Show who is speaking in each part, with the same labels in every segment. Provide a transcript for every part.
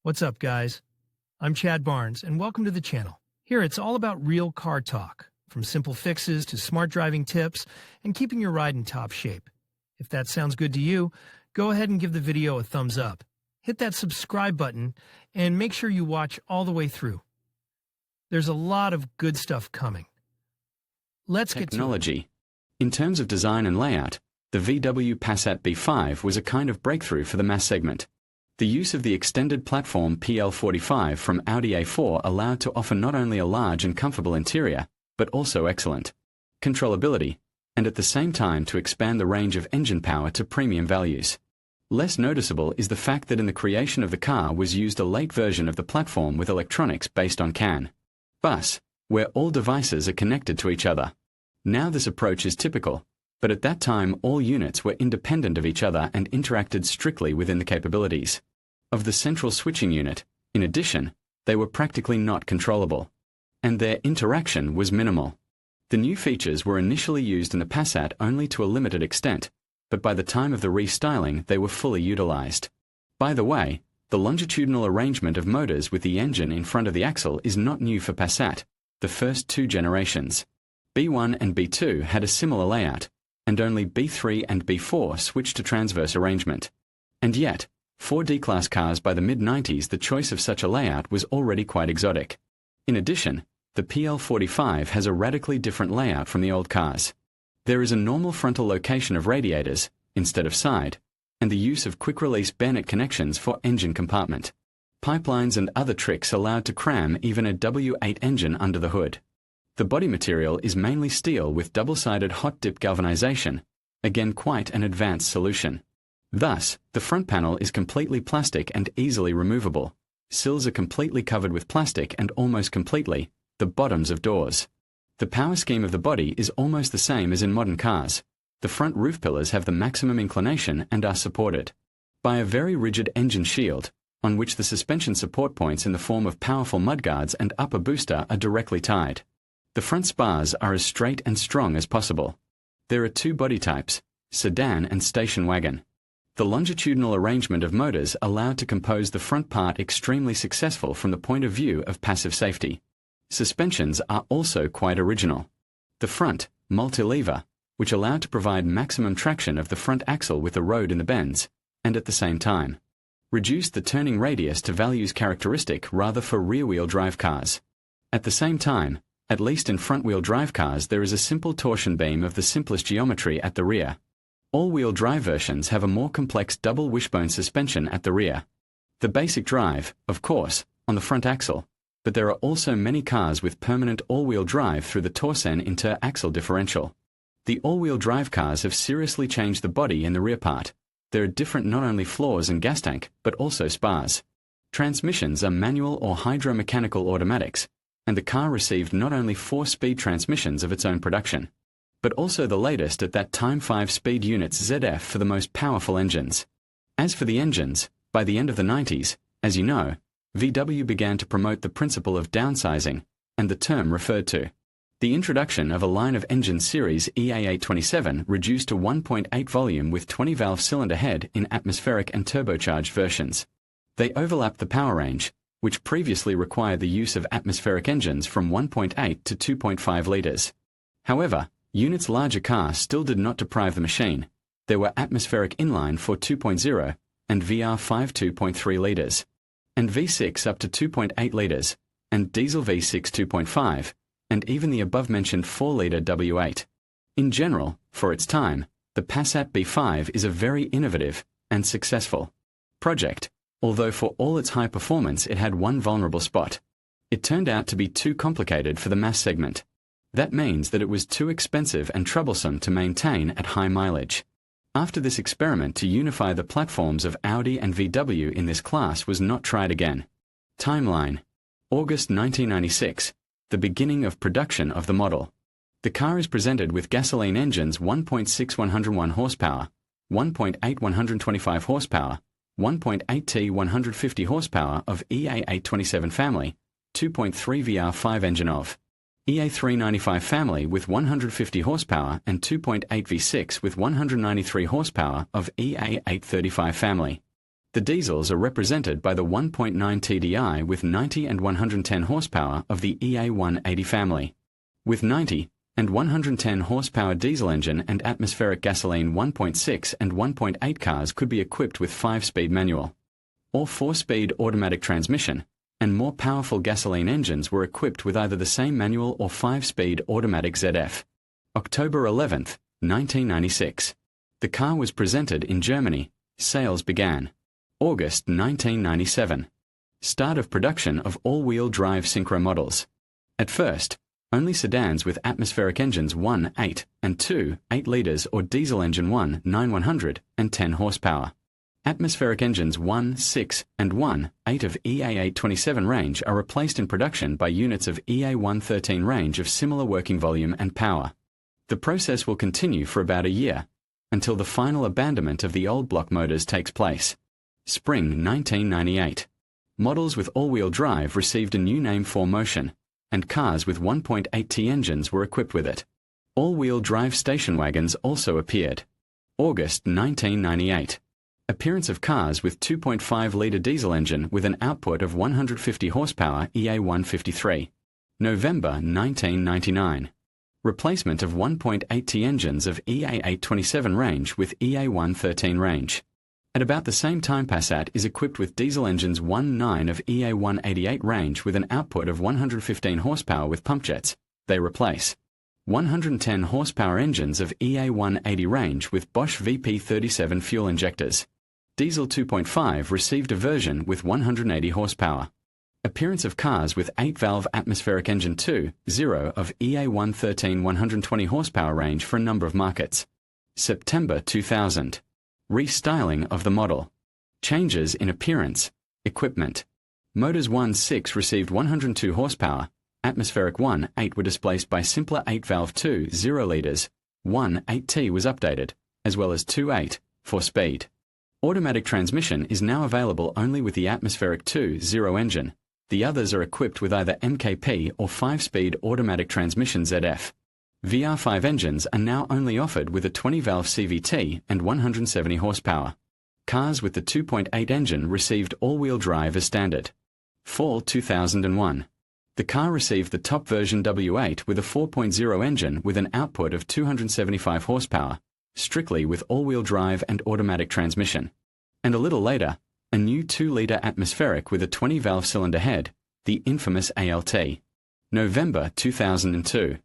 Speaker 1: What's up, guys? I'm Chad Barnes, and welcome to the channel. Here, it's all about real car talk, from simple fixes to smart driving tips and keeping your ride in top shape. If that sounds good to you, go ahead and give the video a thumbs up. Hit that subscribe button and make sure you watch all the way through. There's a lot of good stuff coming. Let's get to
Speaker 2: Technology. In terms of design and layout, the VW Passat B5 was a kind of breakthrough for the mass segment. The use of the extended platform PL45 from Audi A4 allowed to offer not only a large and comfortable interior, but also excellent controllability, and at the same time to expand the range of engine power to premium values. Less noticeable is the fact that in the creation of the car was used a late version of the platform with electronics based on CAN bus, where all devices are connected to each other. Now this approach is typical, but at that time all units were independent of each other and interacted strictly within the capabilities of the central switching unit. In addition, they were practically not controllable, and their interaction was minimal. The new features were initially used in the Passat only to a limited extent, but by the time of the restyling they were fully utilized. By the way, the longitudinal arrangement of motors with the engine in front of the axle is not new for Passat. The first two generations, B1 and B2, had a similar layout, and only B3 and B4 switched to transverse arrangement. And yet, for D-Class cars by the mid-90s the choice of such a layout was already quite exotic. In addition, the PL45 has a radically different layout from the old cars. There is a normal frontal location of radiators, instead of side, and the use of quick-release bayonet connections for engine compartment, pipelines and other tricks allowed to cram even a W8 engine under the hood. The body material is mainly steel with double-sided hot-dip galvanization, again quite an advanced solution. Thus, the front panel is completely plastic and easily removable. Sills are completely covered with plastic and almost completely the bottoms of doors. The power scheme of the body is almost the same as in modern cars. The front roof pillars have the maximum inclination and are supported by a very rigid engine shield, on which the suspension support points in the form of powerful mudguards and upper booster are directly tied. The front spars are as straight and strong as possible. There are two body types, sedan and station wagon. The longitudinal arrangement of motors allowed to compose the front part extremely successful from the point of view of passive safety. Suspensions are also quite original. The front, multi-lever, which allowed to provide maximum traction of the front axle with the road in the bends, and at the same time, reduced the turning radius to values characteristic rather for rear-wheel drive cars. At the same time, at least in front-wheel drive cars there is a simple torsion beam of the simplest geometry at the rear. All-wheel drive versions have a more complex double wishbone suspension at the rear. The basic drive, of course, on the front axle, but there are also many cars with permanent all-wheel drive through the Torsen inter-axle differential. The all-wheel drive cars have seriously changed the body in the rear part. There are different not only floors and gas tank, but also spars. Transmissions are manual or hydro-mechanical automatics, and the car received not only 4-speed transmissions of its own production, but also the latest at that time 5-speed units ZF for the most powerful engines. As for the engines, by the end of the 90s, as you know, VW began to promote the principle of downsizing, and the term referred to the introduction of a line of engine series EA827 reduced to 1.8 volume with 20-valve cylinder head in atmospheric and turbocharged versions. They overlapped the power range, which previously required the use of atmospheric engines from 1.8 to 2.5 litres. However, units larger cars still did not deprive the machine. There were atmospheric inline for 2.0 and VR5 2.3 litres, and V6 up to 2.8 litres, and diesel V6 2.5, and even the above-mentioned 4-litre W8. In general, for its time, the Passat B5 is a very innovative and successful project, although for all its high performance it had one vulnerable spot. It turned out to be too complicated for the mass segment. That means that it was too expensive and troublesome to maintain at high mileage. After this experiment to unify the platforms of Audi and VW in this class was not tried again. Timeline: August 1996, the beginning of production of the model. The car is presented with gasoline engines 1.6 101 horsepower, 1.8 125 horsepower, 1.8T 150 horsepower of EA827 family, 2.3 VR5 engine of EA395 family with 150 horsepower and 2.8 V6 with 193 horsepower of EA835 family. The diesels are represented by the 1.9 TDI with 90 and 110 horsepower of the EA180 family. With 90 and 110 horsepower diesel engine and atmospheric gasoline 1.6 and 1.8 cars could be equipped with 5-speed manual or 4-speed automatic transmission, and more powerful gasoline engines were equipped with either the same manual or 5-speed automatic ZF. October 11, 1996. The car was presented in Germany. Sales began. August 1997. Start of production of all-wheel drive synchro models. At first, only sedans with atmospheric engines 1, 8, and 2, 8 litres or diesel engine 1, 9, 100, and 10 horsepower. Atmospheric engines 1, 6, and 1, 8 of EA827 range are replaced in production by units of EA113 range of similar working volume and power. The process will continue for about a year, until the final abandonment of the old block motors takes place. Spring 1998. Models with all-wheel drive received a new name 4Motion, and cars with 1.8T engines were equipped with it. All-wheel drive station wagons also appeared. August 1998. Appearance of cars with 2.5-litre diesel engine with an output of 150 horsepower EA153. November 1999. Replacement of 1.8T engines of EA827 range with EA113 range. At about the same time, Passat is equipped with diesel engines 1.9 of EA188 range with an output of 115 horsepower with pump jets. They replace 110 horsepower engines of EA180 range with Bosch VP37 fuel injectors. Diesel 2.5 received a version with 180 horsepower. Appearance of cars with 8-valve atmospheric engine 2.0 of EA113 120 horsepower range for a number of markets. September 2000. Restyling of the model. Changes in appearance. Equipment. Motors 1.6 received 102 horsepower. Atmospheric 1.8 were displaced by simpler 8-valve 2.0 litres. 1.8T was updated, as well as 2.8 for speed. Automatic transmission is now available only with the atmospheric 2.0 engine. The others are equipped with either MKP or 5-speed automatic transmission ZF. VR5 engines are now only offered with a 20-valve CVT and 170 horsepower. Cars with the 2.8 engine received all-wheel drive as standard. Fall 2001. The car received the top version W8 with a 4.0 engine with an output of 275 horsepower, strictly with all-wheel drive and automatic transmission. And a little later, a new 2-litre atmospheric with a 20-valve cylinder head, the infamous ALT. November 2002.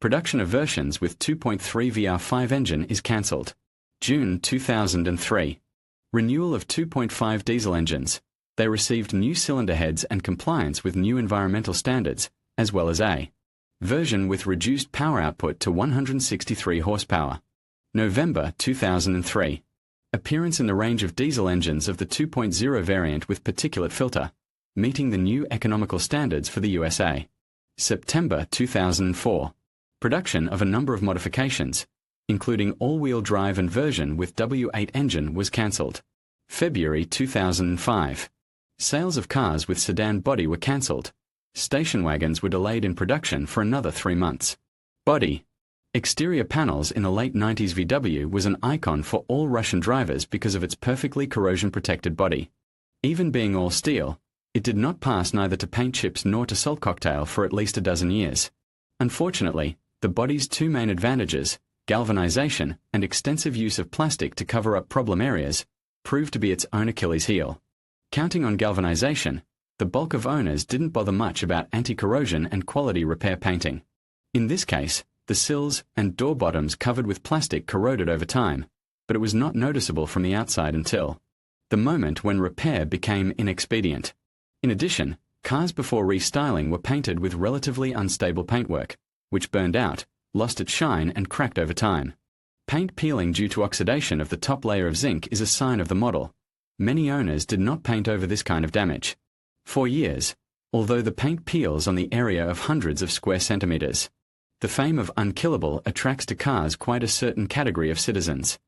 Speaker 2: Production of versions with 2.3 VR5 engine is cancelled. June 2003. Renewal of 2.5 diesel engines. They received new cylinder heads and compliance with new environmental standards, as well as a version with reduced power output to 163 horsepower. November 2003. Appearance in the range of diesel engines of the 2.0 variant with particulate filter, meeting the new economical standards for the USA. September 2004. Production of a number of modifications, including all-wheel drive and version with W8 engine, was cancelled. February 2005. Sales of cars with sedan body were cancelled. Station wagons were delayed in production for another 3 months. Body. Exterior panels in the late 90s. VW was an icon for all Russian drivers because of its perfectly corrosion-protected body. Even being all steel, it did not pass neither to paint chips nor to salt cocktail for at least a dozen years. Unfortunately, the body's two main advantages, galvanization and extensive use of plastic to cover up problem areas, proved to be its own Achilles heel. Counting on galvanization, the bulk of owners didn't bother much about anti-corrosion and quality repair painting. In this case, the sills and door bottoms covered with plastic corroded over time, but it was not noticeable from the outside until the moment when repair became inexpedient. In addition, cars before restyling were painted with relatively unstable paintwork, which burned out, lost its shine and cracked over time. Paint peeling due to oxidation of the top layer of zinc is a sign of the model. Many owners did not paint over this kind of damage. For years, although the paint peels on the area of hundreds of square centimeters, the fame of unkillable attracts to cars quite a certain category of citizens.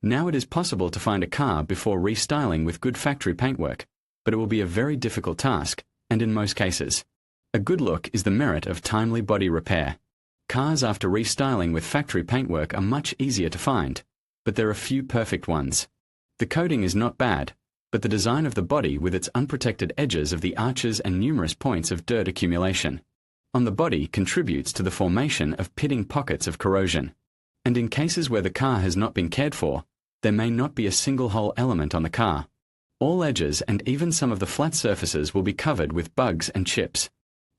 Speaker 2: Now it is possible to find a car before restyling with good factory paintwork, but it will be a very difficult task, and in most cases, a good look is the merit of timely body repair. Cars after restyling with factory paintwork are much easier to find, but there are few perfect ones. The coating is not bad, but the design of the body with its unprotected edges of the arches and numerous points of dirt accumulation on the body contributes to the formation of pitting pockets of corrosion. And in cases where the car has not been cared for, there may not be a single whole element on the car. All edges and even some of the flat surfaces will be covered with bugs and chips.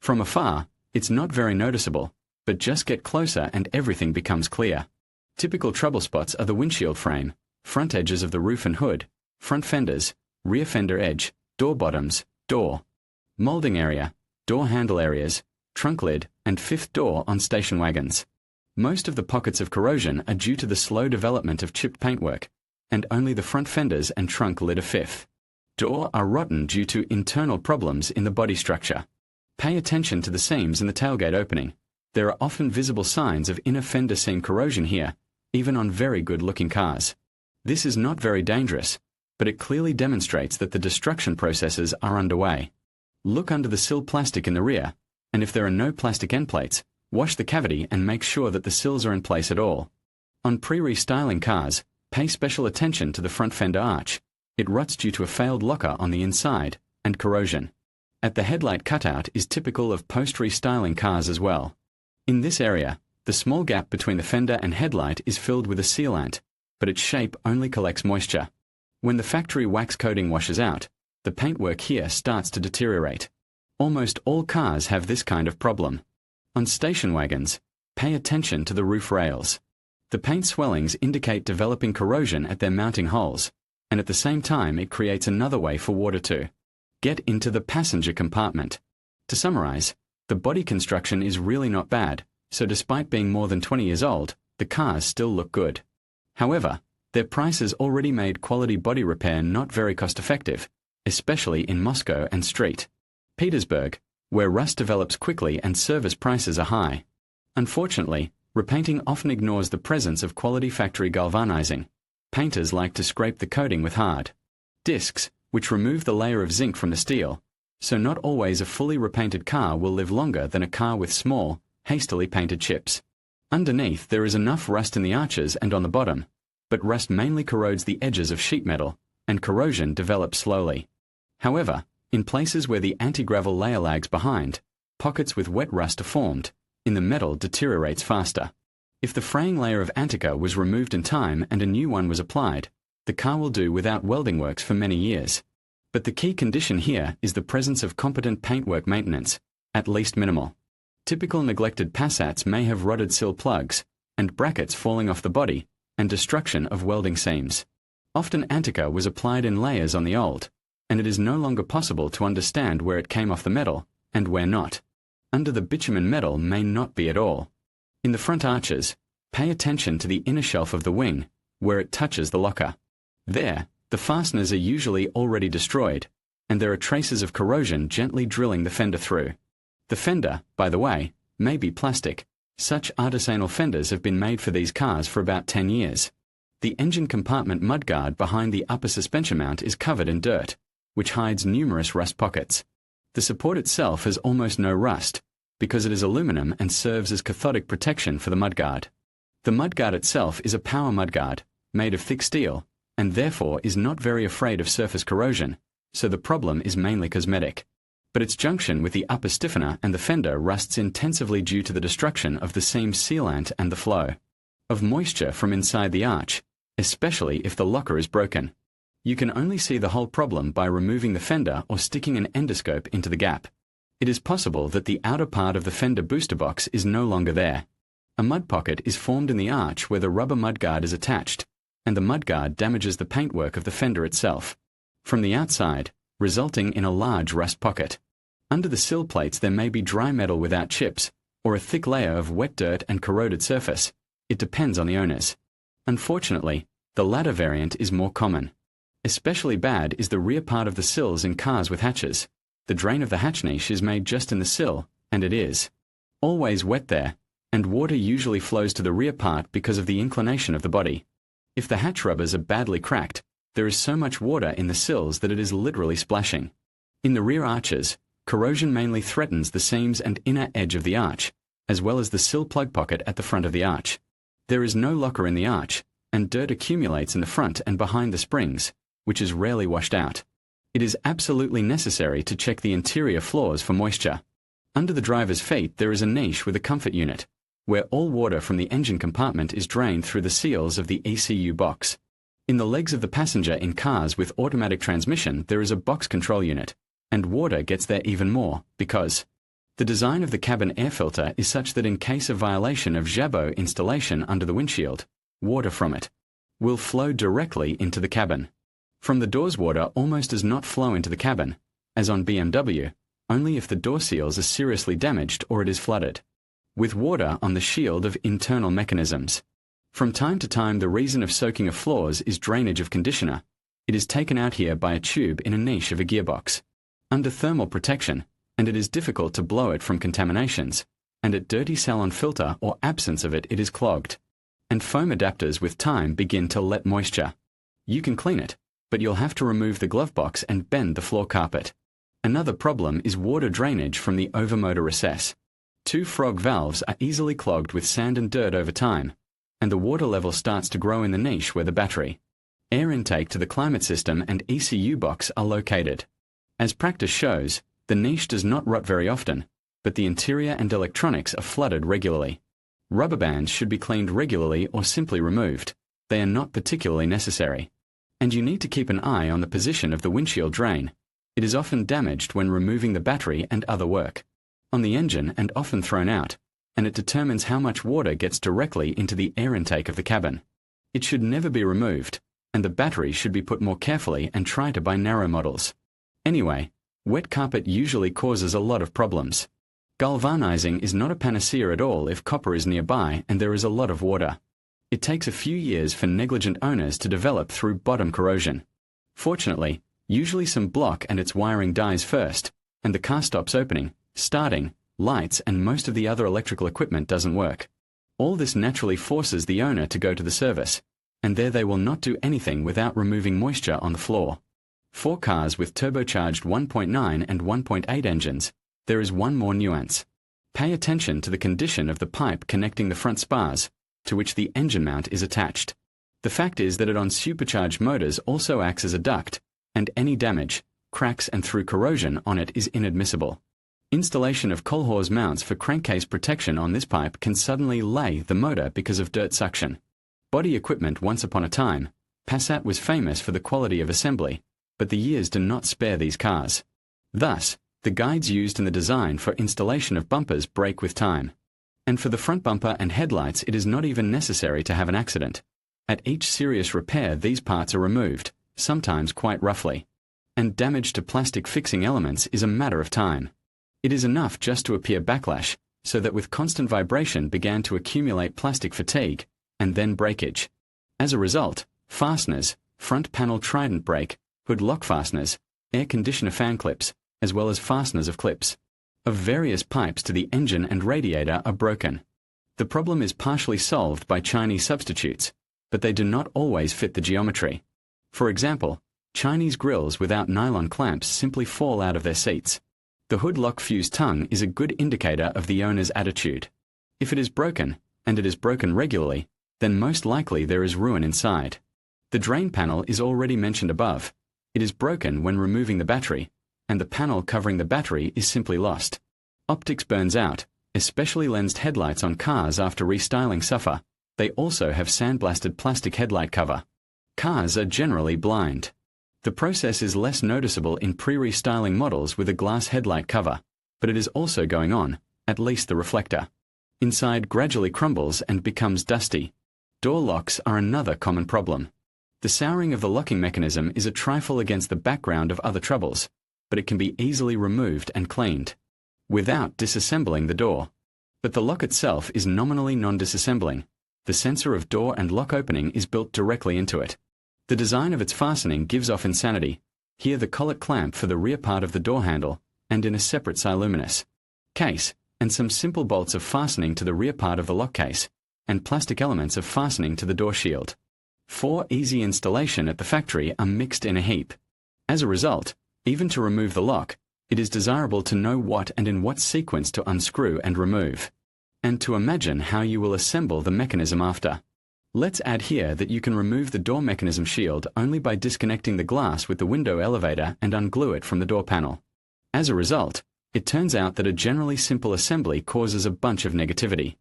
Speaker 2: From afar, it's not very noticeable, but just get closer and everything becomes clear. Typical trouble spots are the windshield frame, front edges of the roof and hood, front fenders, rear fender edge, door bottoms, door molding area, door handle areas, trunk lid, and fifth door on station wagons. Most of the pockets of corrosion are due to the slow development of chipped paintwork, and only the front fenders and trunk lid of fifth door are rotten due to internal problems in the body structure. Pay attention to the seams in the tailgate opening. There are often visible signs of inner fender seam corrosion here, even on very good-looking cars. This is not very dangerous, but it clearly demonstrates that the destruction processes are underway. Look under the sill plastic in the rear, and if there are no plastic end plates, wash the cavity and make sure that the sills are in place at all. On pre-restyling cars, pay special attention to the front fender arch. It rots due to a failed locker on the inside, and corrosion. At the headlight cutout is typical of post-restyling cars as well. In this area, the small gap between the fender and headlight is filled with a sealant, but its shape only collects moisture. When the factory wax coating washes out, the paintwork here starts to deteriorate. Almost all cars have this kind of problem. On station wagons, pay attention to the roof rails. The paint swellings indicate developing corrosion at their mounting holes, and at the same time it creates another way for water to get into the passenger compartment. To summarize, the body construction is really not bad, so despite being more than 20 years old, the cars still look good. However, their prices already made quality body repair not very cost-effective, especially in Moscow and St. Petersburg, where rust develops quickly and service prices are high. Unfortunately, repainting often ignores the presence of quality factory galvanizing. Painters like to scrape the coating with hard discs, which remove the layer of zinc from the steel, so not always a fully repainted car will live longer than a car with small, hastily painted chips. Underneath there is enough rust in the arches and on the bottom, but rust mainly corrodes the edges of sheet metal, and corrosion develops slowly. However, in places where the anti-gravel layer lags behind, pockets with wet rust are formed, and the metal deteriorates faster. If the fraying layer of antica was removed in time and a new one was applied, the car will do without welding works for many years. But the key condition here is the presence of competent paintwork maintenance, at least minimal. Typical neglected Passats may have rotted sill plugs, and brackets falling off the body, and destruction of welding seams. Often antica was applied in layers on the old, and it is no longer possible to understand where it came off the metal, and where not. Under the bitumen metal may not be at all. In the front arches, pay attention to the inner shelf of the wing, where it touches the locker. There, the fasteners are usually already destroyed, and there are traces of corrosion gently drilling the fender through. The fender, by the way, may be plastic. Such artisanal fenders have been made for these cars for about 10 years. The engine compartment mudguard behind the upper suspension mount is covered in dirt, which hides numerous rust pockets. The support itself has almost no rust, because it is aluminum and serves as cathodic protection for the mudguard. The mudguard itself is a power mudguard, made of thick steel, and therefore is not very afraid of surface corrosion, so the problem is mainly cosmetic. But its junction with the upper stiffener and the fender rusts intensively due to the destruction of the seam sealant and the flow of moisture from inside the arch, especially if the locker is broken. You can only see the whole problem by removing the fender or sticking an endoscope into the gap. It is possible that the outer part of the fender booster box is no longer there. A mud pocket is formed in the arch where the rubber mudguard is attached, and the mudguard damages the paintwork of the fender itself from the outside, resulting in a large rust pocket. Under the sill plates there may be dry metal without chips, or a thick layer of wet dirt and corroded surface. It depends on the owners. Unfortunately, the latter variant is more common. Especially bad is the rear part of the sills in cars with hatches. The drain of the hatch niche is made just in the sill, and it is always wet there, and water usually flows to the rear part because of the inclination of the body. If the hatch rubbers are badly cracked, there is so much water in the sills that it is literally splashing. In the rear arches, corrosion mainly threatens the seams and inner edge of the arch, as well as the sill plug pocket at the front of the arch. There is no locker in the arch, and dirt accumulates in the front and behind the springs, which is rarely washed out. It is absolutely necessary to check the interior floors for moisture. Under the driver's feet there is a niche with a comfort unit, where all water from the engine compartment is drained through the seals of the ECU box. In the legs of the passenger in cars with automatic transmission there is a box control unit, and water gets there even more, because the design of the cabin air filter is such that in case of violation of Jabot installation under the windshield, water from it will flow directly into the cabin. From the doors water almost does not flow into the cabin, as on BMW, only if the door seals are seriously damaged or it is flooded, with water on the shield of internal mechanisms. From time to time the reason of soaking of floors is drainage of conditioner. It is taken out here by a tube in a niche of a gearbox, under thermal protection, and it is difficult to blow it from contaminations, and at dirty salon filter or absence of it is clogged, and foam adapters with time begin to let moisture. You can clean it, but you'll have to remove the glove box and bend the floor carpet. Another problem is water drainage from the overmotor recess. Two frog valves are easily clogged with sand and dirt over time, and the water level starts to grow in the niche where the battery, air intake to the climate system and ECU box are located. As practice shows, the niche does not rot very often, but the interior and electronics are flooded regularly. Rubber bands should be cleaned regularly or simply removed. They are not particularly necessary. And you need to keep an eye on the position of the windshield drain. It is often damaged when removing the battery and other work on the engine and often thrown out, and it determines how much water gets directly into the air intake of the cabin. It should never be removed, and the battery should be put more carefully and try to buy narrow models. Anyway, wet carpet usually causes a lot of problems. Galvanizing is not a panacea at all if copper is nearby and there is a lot of water. It takes a few years for negligent owners to develop through bottom corrosion. Fortunately, usually some block and its wiring dies first, and the car stops opening, starting, lights and most of the other electrical equipment doesn't work. All this naturally forces the owner to go to the service, and there they will not do anything without removing moisture on the floor. For cars with turbocharged 1.9 and 1.8 engines, there is one more nuance. Pay attention to the condition of the pipe connecting the front spars, to which the engine mount is attached. The fact is that it on supercharged motors also acts as a duct, and any damage, cracks and through corrosion on it is inadmissible. Installation of Kolhor's mounts for crankcase protection on this pipe can suddenly lay the motor because of dirt suction. Body equipment once upon a time, Passat was famous for the quality of assembly, but the years do not spare these cars. Thus, the guides used in the design for installation of bumpers break with time. And for the front bumper and headlights it is not even necessary to have an accident. At each serious repair these parts are removed, sometimes quite roughly. And damage to plastic fixing elements is a matter of time. It is enough just to appear backlash, so that with constant vibration began to accumulate plastic fatigue, and then breakage. As a result, fasteners, front panel trident brake, hood lock fasteners, air conditioner fan clips, as well as fasteners of clips of various pipes to the engine and radiator are broken. The problem is partially solved by Chinese substitutes, but they do not always fit the geometry. For example, Chinese grills without nylon clamps simply fall out of their seats. The hood lock fuse tongue is a good indicator of the owner's attitude. If it is broken, and it is broken regularly, then most likely there is ruin inside. The drain panel is already mentioned above. It is broken when removing the battery, and the panel covering the battery is simply lost. Optics burns out, especially lensed headlights on cars after restyling suffer. They also have sandblasted plastic headlight cover. Cars are generally blind. The process is less noticeable in pre-restyling models with a glass headlight cover, but it is also going on, at least the reflector. Inside gradually crumbles and becomes dusty. Door locks are another common problem. The souring of the locking mechanism is a trifle against the background of other troubles, but it can be easily removed and cleaned without disassembling the door. But the lock itself is nominally non-disassembling. The sensor of door and lock opening is built directly into it. The design of its fastening gives off insanity. Here the collet clamp for the rear part of the door handle, and in a separate siluminous case, and some simple bolts of fastening to the rear part of the lock case, and plastic elements of fastening to the door shield. For easy installation at the factory are mixed in a heap. As a result, even to remove the lock, it is desirable to know what and in what sequence to unscrew and remove, and to imagine how you will assemble the mechanism after. Let's add here that you can remove the door mechanism shield only by disconnecting the glass with the window elevator and unglue it from the door panel. As a result, it turns out that a generally simple assembly causes a bunch of negativity.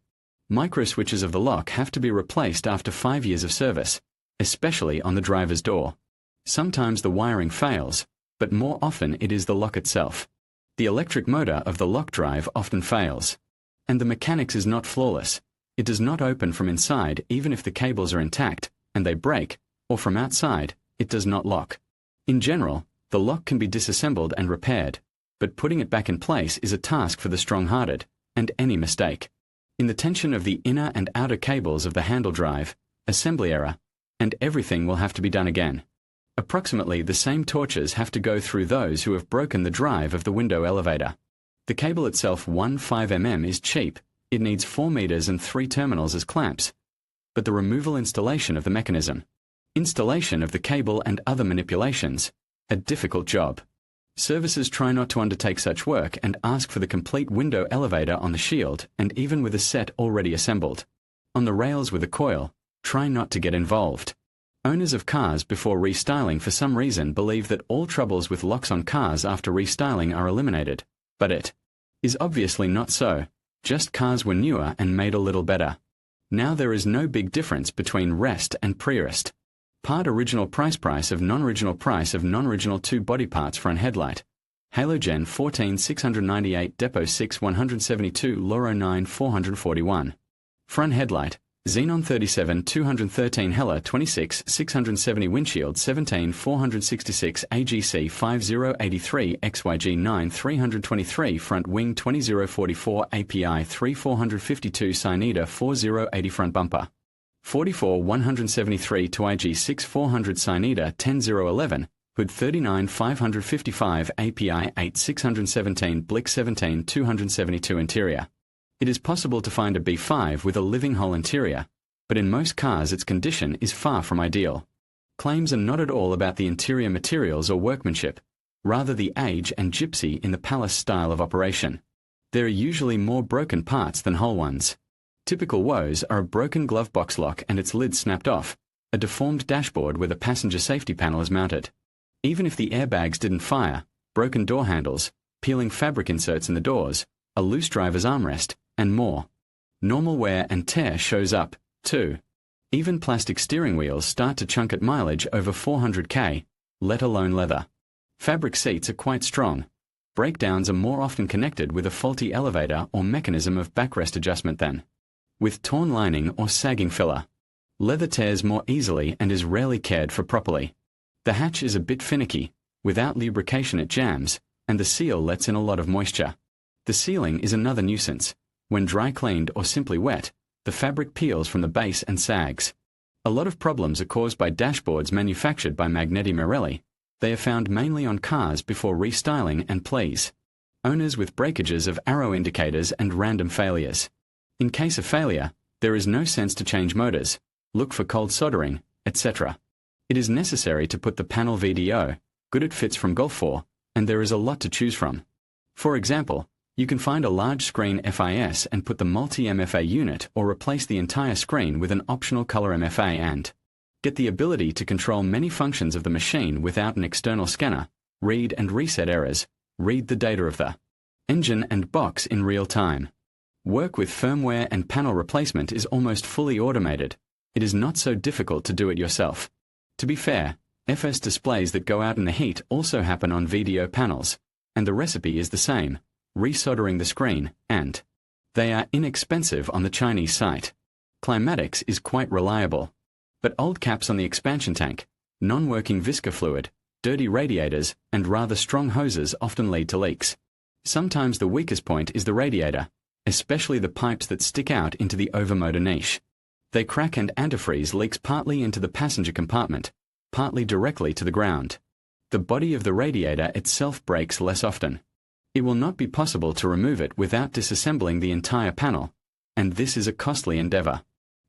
Speaker 2: Microswitches of the lock have to be replaced after 5 years of service, especially on the driver's door. Sometimes the wiring fails, but more often it is the lock itself. The electric motor of the lock drive often fails. And the mechanics is not flawless. It does not open from inside even if the cables are intact and they break, or from outside, it does not lock. In general, the lock can be disassembled and repaired, but putting it back in place is a task for the strong-hearted, and any mistake. In the tension of the inner and outer cables of the handle drive, assembly error, and everything will have to be done again. Approximately the same tortures have to go through those who have broken the drive of the window elevator. The cable itself 15 mm is cheap. It needs 4 meters and 3 terminals as clamps. But the removal installation of the mechanism, installation of the cable and other manipulations, a difficult job. Services try not to undertake such work and ask for the complete window elevator on the shield and even with a set already assembled. On the rails with a coil, try not to get involved. Owners of cars before restyling for some reason believe that all troubles with locks on cars after restyling are eliminated, but it is obviously not so. Just cars were newer and made a little better. Now there is no big difference between rest and pre-rest. Part original price of non-original 2 body parts front headlight. Halogen 14 698 Depot 6 172 Loro 9 441. Front headlight. Xenon 37 213 Hella 26 670 Windshield 17 466 AGC 5083 XYG 9 323 Front Wing 20044 API 3 452 Cyneda 4080 Front Bumper 44 173 to IG 6 400 Cyneda 10011 Hood 39 555 API 8 617 Blick 17 272 Interior. It is possible to find a B5 with a living whole interior, but in most cars its condition is far from ideal. Claims are not at all about the interior materials or workmanship, rather the age and gypsy in the palace style of operation. There are usually more broken parts than whole ones. Typical woes are a broken glove box lock and its lid snapped off, a deformed dashboard where the passenger safety panel is mounted. Even if the airbags didn't fire, broken door handles, peeling fabric inserts in the doors, a loose driver's armrest, and more. Normal wear and tear shows up, too. Even plastic steering wheels start to chunk at mileage over 400k, let alone leather. Fabric seats are quite strong. Breakdowns are more often connected with a faulty elevator or mechanism of backrest adjustment than with torn lining or sagging filler. Leather tears more easily and is rarely cared for properly. The hatch is a bit finicky. Without lubrication it jams, and the seal lets in a lot of moisture. The sealing is another nuisance. When dry cleaned or simply wet, the fabric peels from the base and sags. A lot of problems are caused by dashboards manufactured by Magneti Marelli. They are found mainly on cars before restyling and please. Owners with breakages of arrow indicators and random failures. In case of failure, there is no sense to change motors, look for cold soldering, etc. It is necessary to put the panel VDO, good it fits from Golf 4, and there is a lot to choose from. For example, you can find a large screen FIS and put the multi-MFA unit or replace the entire screen with an optional color MFA and get the ability to control many functions of the machine without an external scanner, read and reset errors, read the data of the engine and box in real time. Work with firmware and panel replacement is almost fully automated. It is not so difficult to do it yourself. To be fair, FS displays that go out in the heat also happen on VDO panels, and the recipe is the same. Resoldering the screen, and they are inexpensive on the Chinese site. Climatics is quite reliable. But old caps on the expansion tank, non-working visca fluid, dirty radiators, and rather strong hoses often lead to leaks. Sometimes the weakest point is the radiator, especially the pipes that stick out into the overmotor niche. They crack and antifreeze leaks partly into the passenger compartment, partly directly to the ground. The body of the radiator itself breaks less often. It will not be possible to remove it without disassembling the entire panel, and this is a costly endeavor.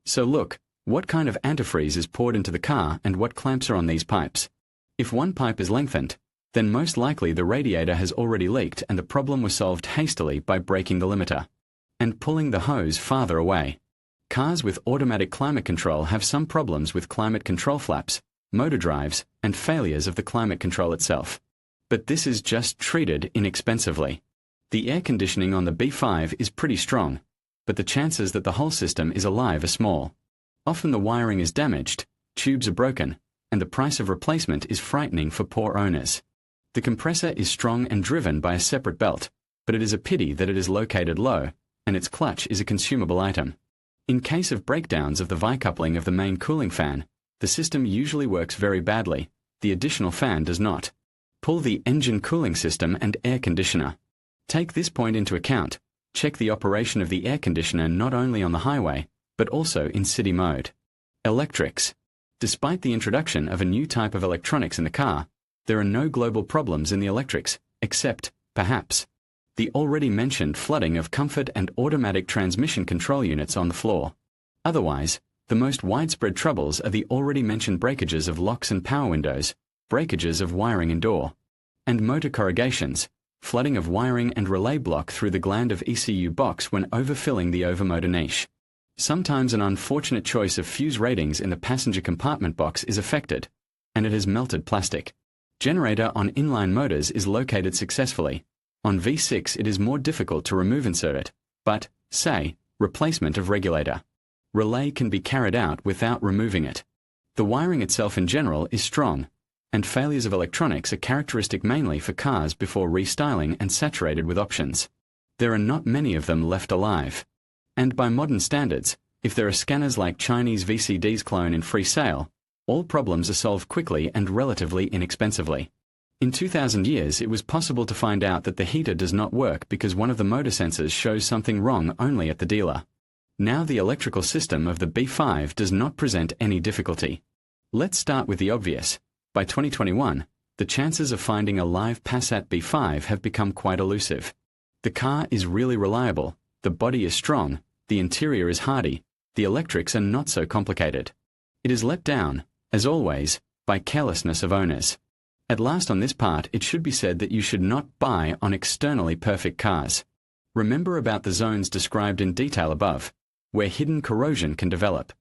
Speaker 2: So look, what kind of antifreeze is poured into the car and what clamps are on these pipes. If one pipe is lengthened, then most likely the radiator has already leaked and the problem was solved hastily by breaking the limiter and pulling the hose farther away. Cars with automatic climate control have some problems with climate control flaps, motor drives, and failures of the climate control itself. But this is just treated inexpensively. The air conditioning on the B5 is pretty strong, but the chances that the whole system is alive are small. Often the wiring is damaged, tubes are broken, and the price of replacement is frightening for poor owners. The compressor is strong and driven by a separate belt, but it is a pity that it is located low, and its clutch is a consumable item. In case of breakdowns of the V-coupling of the main cooling fan, the system usually works very badly, the additional fan does not. Pull the engine cooling system and air conditioner. Take this point into account. Check the operation of the air conditioner not only on the highway, but also in city mode. Electrics. Despite the introduction of a new type of electronics in the car, there are no global problems in the electrics, except, perhaps, the already mentioned flooding of comfort and automatic transmission control units on the floor. Otherwise, the most widespread troubles are the already mentioned breakages of locks and power windows, breakages of wiring and door, and motor corrugations, flooding of wiring and relay block through the gland of ECU box when overfilling the overmotor niche. Sometimes an unfortunate choice of fuse ratings in the passenger compartment box is affected, and it has melted plastic. Generator on inline motors is located successfully. On V6 it is more difficult to remove insert it, but, say, replacement of regulator. Relay can be carried out without removing it. The wiring itself in general is strong, and failures of electronics are characteristic mainly for cars before restyling and saturated with options. There are not many of them left alive. And by modern standards, if there are scanners like Chinese VCD's clone in free sale, all problems are solved quickly and relatively inexpensively. In 2000 years it was possible to find out that the heater does not work because one of the motor sensors shows something wrong only at the dealer. Now the electrical system of the B5 does not present any difficulty. Let's start with the obvious. By 2021, the chances of finding a live Passat B5 have become quite elusive. The car is really reliable, the body is strong, the interior is hardy, the electrics are not so complicated. It is let down, as always, by carelessness of owners. At last on this part it should be said that you should not buy on externally perfect cars. Remember about the zones described in detail above, where hidden corrosion can develop.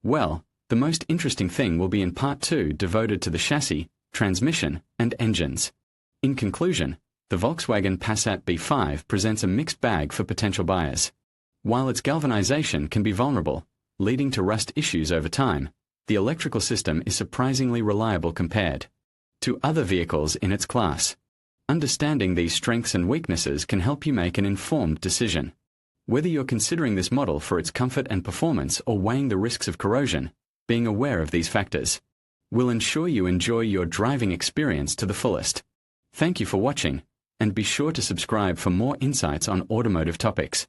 Speaker 2: Well, the most interesting thing will be in part 2 devoted to the chassis, transmission, and engines. In conclusion, the Volkswagen Passat B5 presents a mixed bag for potential buyers. While its galvanization can be vulnerable, leading to rust issues over time, the electrical system is surprisingly reliable compared to other vehicles in its class. Understanding these strengths and weaknesses can help you make an informed decision. Whether you're considering this model for its comfort and performance or weighing the risks of corrosion, being aware of these factors will ensure you enjoy your driving experience to the fullest. Thank you for watching, and be sure to subscribe for more insights on automotive topics.